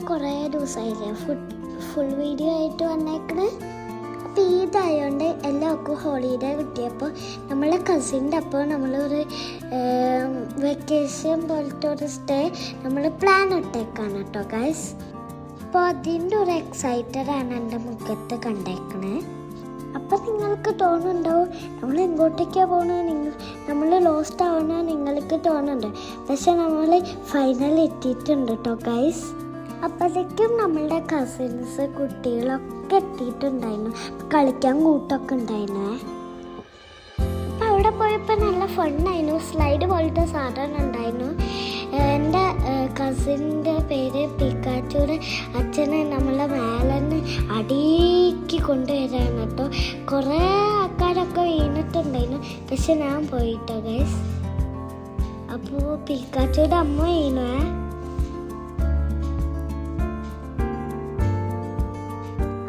കുറേ ദിവസമായില്ലേ full video ആയിട്ട് വന്നേക്കണേ. അപ്പോൾ ഇതായതുകൊണ്ട് എല്ലാവർക്കും ഹോളിഡേ കിട്ടിയപ്പോൾ നമ്മളെ കസിൻ്റെ അപ്പോൾ നമ്മളൊരു വെക്കേഷൻ പോലത്തെ ഒരു സ്റ്റേ നമ്മൾ പ്ലാൻ ഇട്ടേക്കാണ് കേട്ടോ ഗൈസ്. അപ്പോൾ അതിൻ്റെ ഒരു എക്സൈറ്റഡാണ് എൻ്റെ മുഖത്ത് കണ്ടേക്കണേ. അപ്പം നിങ്ങൾക്ക് തോന്നുന്നുണ്ടാവും നമ്മൾ എങ്ങോട്ടേക്കാണ് പോകുന്നത്, നമ്മൾ ലോസ്റ്റ് ആവുന്നത് നിങ്ങൾക്ക് തോന്നുന്നുണ്ട്. പക്ഷെ നമ്മൾ ഫൈനൽ എത്തിയിട്ടുണ്ട് കേട്ടോ ഗൈസ്. അപ്പോഴേക്കും നമ്മളുടെ കസിൻസ് കുട്ടികളൊക്കെ എത്തിയിട്ടുണ്ടായിരുന്നു, കളിക്കാൻ കൂട്ടൊക്കെ ഉണ്ടായിരുന്നു. അപ്പം അവിടെ പോയപ്പോൾ നല്ല ഫണ്ണായിരുന്നു. സ്ലൈഡ് പോലത്തെ സാധനം ഉണ്ടായിരുന്നു. എൻ്റെ കസിൻ്റെ പേര് പിക്കാച്ചൂടെ അച്ഛനെ നമ്മളെ മേലെന്ന് അടിക്ക് കൊണ്ടുവരാണ് കേട്ടോ. കുറേ ആൾക്കാരൊക്കെ വീണിട്ടുണ്ടായിരുന്നു, പക്ഷെ ഞാൻ പോയിട്ടോ ഗൈസ്. അപ്പോൾ പിക്കാച്ചൂടെ അമ്മ വീണേ.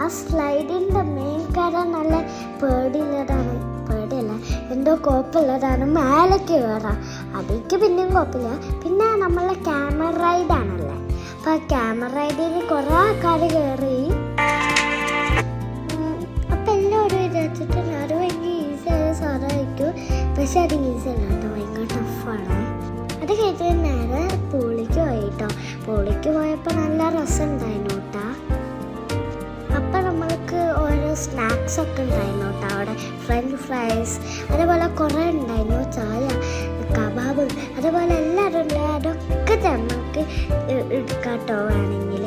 ആ സ്ലൈഡിൻ്റെ മെയിൻ കാരണം നല്ല പേടിയുള്ളതാണ്, പേടിയല്ല എന്തോ കുഴപ്പമുള്ളതാണ്. മേലേക്ക് കയറാം, അതിക്ക് പിന്നെയും കുഴപ്പമില്ല. പിന്നെ നമ്മളെ ക്യാമറ റൈഡാണല്ലേ, അപ്പം ആ ക്യാമറ റൈഡിൽ കുറേ ആൾക്കാർ കയറി. അപ്പം എല്ലാവരും വിചാരിച്ചിട്ട് അത് ഭയങ്കര ഈസിയായ സാധനമായിരിക്കും, പക്ഷെ അത് ഈസി അല്ല കേട്ടോ, ഭയങ്കര ടഫാണ്. അത് കഴിഞ്ഞ് നേരെ പൂളിക്ക് പോയിട്ടോ. പൂളിക്ക് പോയപ്പോൾ നല്ല രസമുണ്ടായിരുന്നു കേട്ടോ. അപ്പം നമ്മൾക്ക് ഓരോ സ്നാക്സ് ഒക്കെ ഉണ്ടായിരുന്നു കേട്ടോ അവിടെ. ഫ്രഞ്ച് ഫ്രൈസ് അതേപോലെ കുറേ ഉണ്ടായിരുന്നു, ചായ, കബാബ്, അതേപോലെ എല്ലാവരും ഉണ്ട്. അതൊക്കെ നമുക്ക് എടുക്കാട്ടോ വേണമെങ്കിൽ.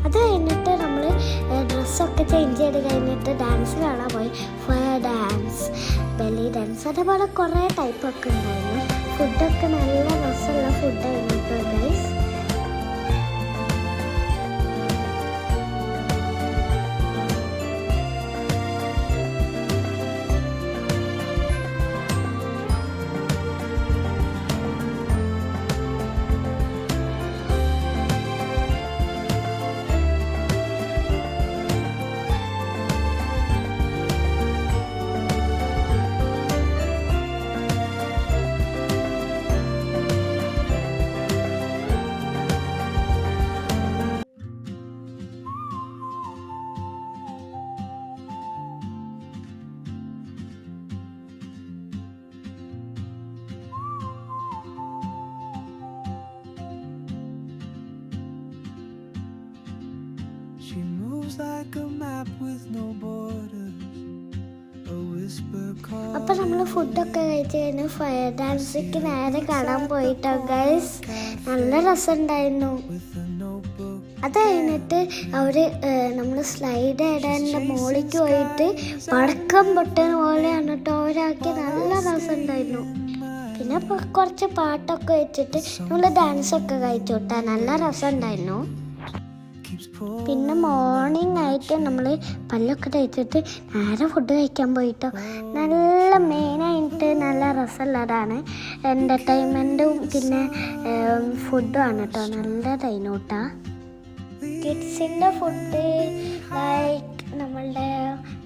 അത് കഴിഞ്ഞിട്ട് നമ്മൾ ഡ്രസ്സൊക്കെ ചേഞ്ച് ചെയ്ത് കഴിഞ്ഞിട്ട് ഡാൻസ് കാണാൻ പോയി. ഫയർ ഡാൻസ്, ബെല്ലി ഡാൻസ്, അതേപോലെ കുറേ ടൈപ്പൊക്കെ ഉണ്ടായിരുന്നു. ഫുഡൊക്കെ നല്ല രസമുള്ള ഫുഡായിരുന്നു കേട്ടോ guys. She moves like a map with no borders, a whisper call. അപ്പം നമ്മൾ ഫുഡൊക്കെ കഴിച്ച് കഴിഞ്ഞ് ഫയർ ഡാൻസിക്ക് നേരെ കാണാൻ പോയിട്ടോ ഗൈസ്. നല്ല രസമുണ്ടായിരുന്നു. അത് കഴിഞ്ഞിട്ട് അവർ നമ്മൾ സ്ലൈഡ് ഇടാൻ്റെ മുകളിലേക്ക് പോയിട്ട് പടക്കം പൊട്ടുന്ന പോലെയാണ് കേട്ടോ അവരാക്കി. നല്ല രസമുണ്ടായിരുന്നു. പിന്നെ കുറച്ച് പാട്ടൊക്കെ വെച്ചിട്ട് നമ്മൾ ഡാൻസൊക്കെ കഴിച്ചു കേട്ടോ. നല്ല രസമുണ്ടായിരുന്നു. പിന്നെ മോർണിംഗ് ആയിട്ട് നമ്മൾ പല്ലൊക്കെ തേച്ചിട്ട് നേരെ ഫുഡ് കഴിക്കാൻ പോയിട്ടോ. നല്ല മെയിനായിട്ട് നല്ല രസമുള്ളതാണ്. എൻ്റർടൈൻമെൻറ്റും പിന്നെ ഫുഡും ആണ് കേട്ടോ. നല്ലതായിരുന്നു കേട്ടോ. കിഡ്സിൻ്റെ ഫുഡ് ലൈക്ക് നമ്മളുടെ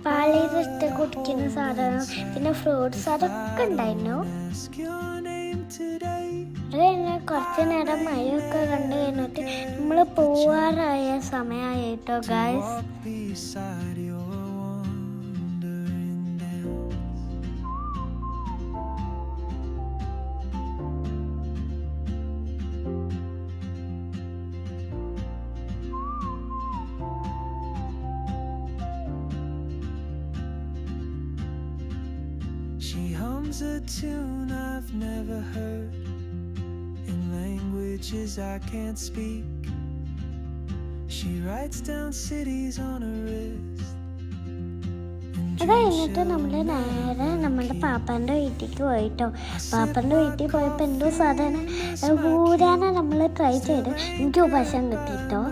പാലിട്ട് കുടിക്കുന്ന സാധനം, പിന്നെ ഫ്രൂട്ട്സ്, അതൊക്കെ ഉണ്ടായിരുന്നു. അത് കഴിഞ്ഞ് കുറച്ച് നേരം മഴയൊക്കെ കണ്ടു കഴിഞ്ഞിട്ട് നമ്മൾ പോവാറായ സമയമായിട്ടോ guys. She hums a tune I've never heard in languages I can't speak. She writes down cities on her wrist. അത് കഴിഞ്ഞിട്ട് നമ്മൾ നേരെ നമ്മളുടെ പാപ്പാൻ്റെ വീട്ടിലേക്ക് പോയിട്ടോ. പാപ്പാൻ്റെ വീട്ടിൽ പോയപ്പോൾ എന്തോ സാധനം ഊരാനെ നമ്മൾ ട്രൈ ചെയ്ത് എനിക്ക് ഉപശം കിട്ടിയിട്ടോ.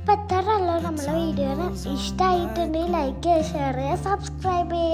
അപ്പം എത്രയല്ലോ നമ്മളെ വീഡിയോ ഇഷ്ടമായിട്ടുണ്ടെങ്കിൽ ലൈക്ക് ചെയ്യുക, ഷെയർ ചെയ്യുക, സബ്സ്ക്രൈബ് ചെയ്യുക.